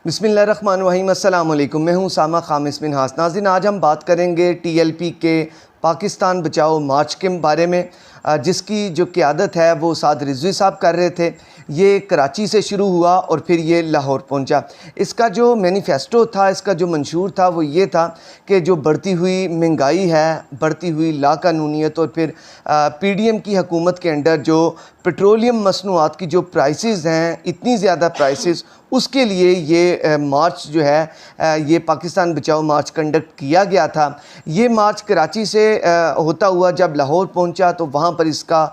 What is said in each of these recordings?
بسم اللہ الرحمن الرحیم۔ السلام علیکم، میں ہوں اسامہ خامس منہاس۔ ناظرین، آج ہم بات کریں گے ٹی ایل پی کے پاکستان بچاؤ مارچ کے بارے میں، جس کی جو قیادت ہے وہ سعد رضوی صاحب کر رہے تھے۔ یہ کراچی سے شروع ہوا اور پھر یہ لاہور پہنچا۔ اس کا جو مینیفیسٹو تھا، اس کا جو منشور تھا وہ یہ تھا کہ جو بڑھتی ہوئی مہنگائی ہے، بڑھتی ہوئی لا قانونیت اور پھر پی ڈی ایم کی حکومت کے انڈر جو پیٹرولیم مصنوعات کی جو پرائسز ہیں، اتنی زیادہ پرائسز، اس کے لیے یہ مارچ جو ہے یہ پاکستان بچاؤ مارچ کنڈکٹ کیا گیا تھا۔ یہ مارچ کراچی سے ہوتا ہوا جب لاہور پہنچا تو وہاں پر اس کا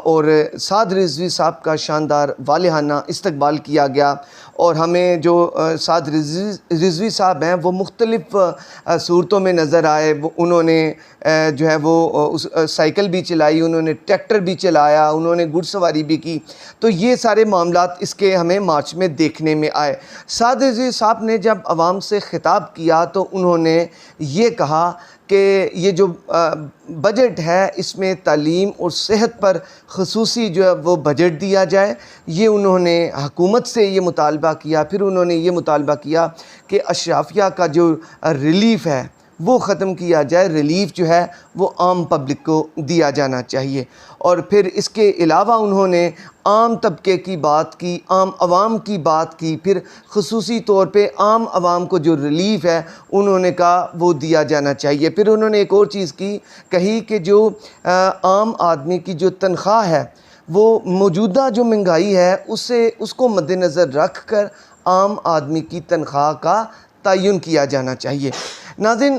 اور سعد رضوی صاحب کا شاندار والہانہ استقبال کیا گیا۔ اور ہمیں جو سعد رضوی صاحب ہیں وہ مختلف صورتوں میں نظر آئے۔ انہوں نے جو ہے وہ سائیکل بھی چلائی، انہوں نے ٹریکٹر بھی چلایا، انہوں نے گھڑ سواری بھی کی۔ تو یہ سارے معاملات اس کے ہمیں مارچ میں دیکھنے میں آئے۔ سعد رضوی صاحب نے جب عوام سے خطاب کیا تو انہوں نے یہ کہا کہ یہ جو بجٹ ہے اس میں تعلیم اور صحت پر خصوصی جو ہے وہ بجٹ دیا جائے۔ یہ انہوں نے حکومت سے یہ مطالبہ کیا۔ پھر انہوں نے یہ مطالبہ کیا کہ اشرافیہ کا جو ریلیف ہے وہ ختم کیا جائے، ریلیف جو ہے وہ عام پبلک کو دیا جانا چاہیے۔ اور پھر اس کے علاوہ انہوں نے عام طبقے کی بات کی، عام عوام کی بات کی، پھر خصوصی طور پہ عام عوام کو جو ریلیف ہے انہوں نے کہا وہ دیا جانا چاہیے۔ پھر انہوں نے ایک اور چیز کہی کہ جو عام آدمی کی جو تنخواہ ہے وہ موجودہ جو مہنگائی ہے اس کو مد نظر رکھ کر عام آدمی کی تنخواہ کا تعین کیا جانا چاہیے۔ ناظرین،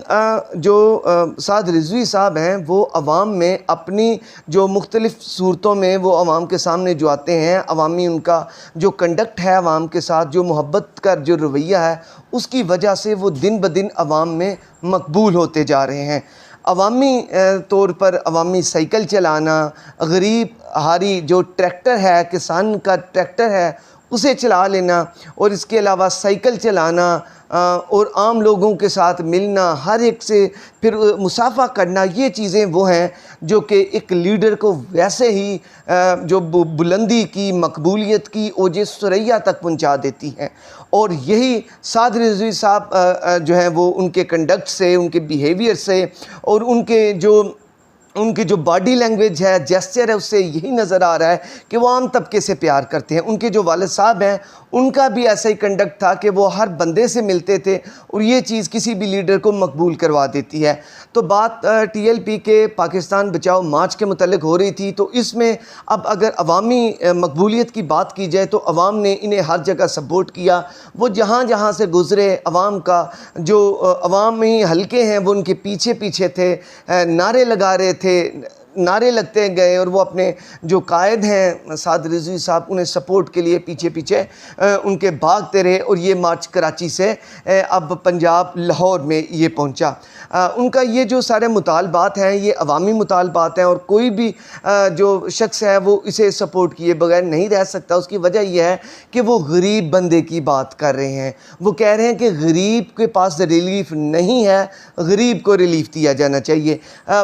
جو سعد رضوی صاحب ہیں وہ عوام میں اپنی جو مختلف صورتوں میں وہ عوام کے سامنے جو آتے ہیں، عوامی ان کا جو کنڈکٹ ہے عوام کے ساتھ، جو محبت کا جو رویہ ہے، اس کی وجہ سے وہ دن بدن عوام میں مقبول ہوتے جا رہے ہیں۔ عوامی طور پر عوامی سائیکل چلانا، غریب ہاری جو ٹریکٹر ہے، کسان کا ٹریکٹر ہے اسے چلا لینا، اور اس کے علاوہ سائیکل چلانا اور عام لوگوں کے ساتھ ملنا، ہر ایک سے پھر مصافحہ کرنا، یہ چیزیں وہ ہیں جو کہ ایک لیڈر کو ویسے ہی جو بلندی کی، مقبولیت کی اوج ثریا تک پہنچا دیتی ہیں۔ اور یہی سعد رضوی صاحب جو ہیں وہ ان کے کنڈکٹ سے، ان کے بیہیویئر سے اور ان کی جو باڈی لینگویج ہے، جیسچر ہے، اس سے یہی نظر آ رہا ہے کہ وہ عام طبقے سے پیار کرتے ہیں۔ ان کے جو والد صاحب ہیں ان کا بھی ایسا ہی کنڈکٹ تھا کہ وہ ہر بندے سے ملتے تھے، اور یہ چیز کسی بھی لیڈر کو مقبول کروا دیتی ہے۔ تو بات ٹی ایل پی کے پاکستان بچاؤ مارچ کے متعلق ہو رہی تھی، تو اس میں اب اگر عوامی مقبولیت کی بات کی جائے تو عوام نے انہیں ہر جگہ سپورٹ کیا۔ وہ جہاں جہاں سے گزرے، عوام کا جو عوامی حلقے ہیں وہ ان کے پیچھے پیچھے تھے، نعرے لگا رہے تھے، نعرے لگتے گئے، اور وہ اپنے جو قائد ہیں سعد رضوی صاحب انہیں سپورٹ کے لیے پیچھے پیچھے ان کے بھاگتے رہے، اور یہ مارچ کراچی سے اب پنجاب لاہور میں یہ پہنچا۔ ان کا یہ جو سارے مطالبات ہیں یہ عوامی مطالبات ہیں، اور کوئی بھی جو شخص ہے وہ اسے سپورٹ کیے بغیر نہیں رہ سکتا۔ اس کی وجہ یہ ہے کہ وہ غریب بندے کی بات کر رہے ہیں۔ وہ کہہ رہے ہیں کہ غریب کے پاس ریلیف نہیں ہے، غریب کو ریلیف دیا جانا چاہیے۔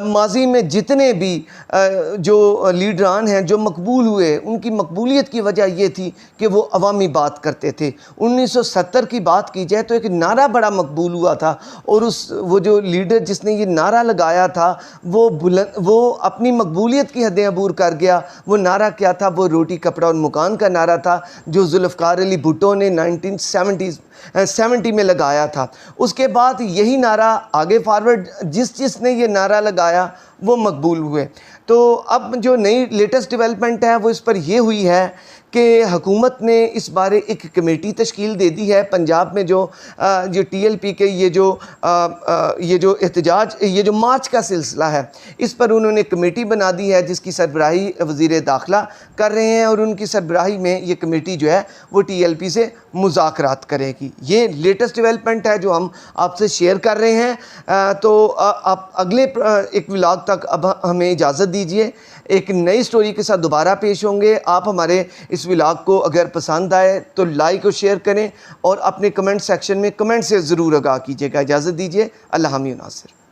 ماضی میں جتنے بھی جو لیڈران ہیں جو مقبول ہوئے، ان کی مقبولیت کی وجہ یہ تھی کہ وہ عوامی بات کرتے تھے۔ 1970 کی بات کی جائے تو ایک نعرہ بڑا مقبول ہوا تھا، اور وہ جو لیڈر جس نے یہ نعرہ لگایا تھا وہ اپنی مقبولیت کی حدیں عبور کر گیا۔ وہ نعرہ کیا تھا؟ وہ روٹی کپڑا اور مکان کا نعرہ تھا، جو ذوالفقار علی بھٹو نے 1970 میں لگایا تھا۔ اس کے بعد یہی نعرہ آگے فارورڈ جس نے یہ نعرہ لگایا وہ مقبول ہوئے۔ تو اب جو نئی لیٹسٹ ڈیولپمنٹ ہے وہ اس پر یہ ہوئی ہے کہ حکومت نے اس بارے ایک کمیٹی تشکیل دے دی ہے۔ پنجاب میں جو ٹی ایل پی کے یہ جو احتجاج، یہ جو مارچ کا سلسلہ ہے، اس پر انہوں نے کمیٹی بنا دی ہے جس کی سربراہی وزیر داخلہ کر رہے ہیں، اور ان کی سربراہی میں یہ کمیٹی جو ہے وہ ٹی ایل پی سے مذاکرات کرے گی۔ یہ لیٹسٹ ڈیولپمنٹ ہے جو ہم آپ سے شیئر کر رہے ہیں۔ تو آپ اگلے ایک ولاگ تک اب ہمیں اجازت دیجیے، ایک نئی سٹوری کے ساتھ دوبارہ پیش ہوں گے۔ آپ ہمارے اس ولاگ کو اگر پسند آئے تو لائک اور شیئر کریں، اور اپنے کمنٹ سیکشن میں کمنٹ سے ضرور آگاہ کیجیے گا۔ اجازت دیجیے، اللہ حامی و ناصر۔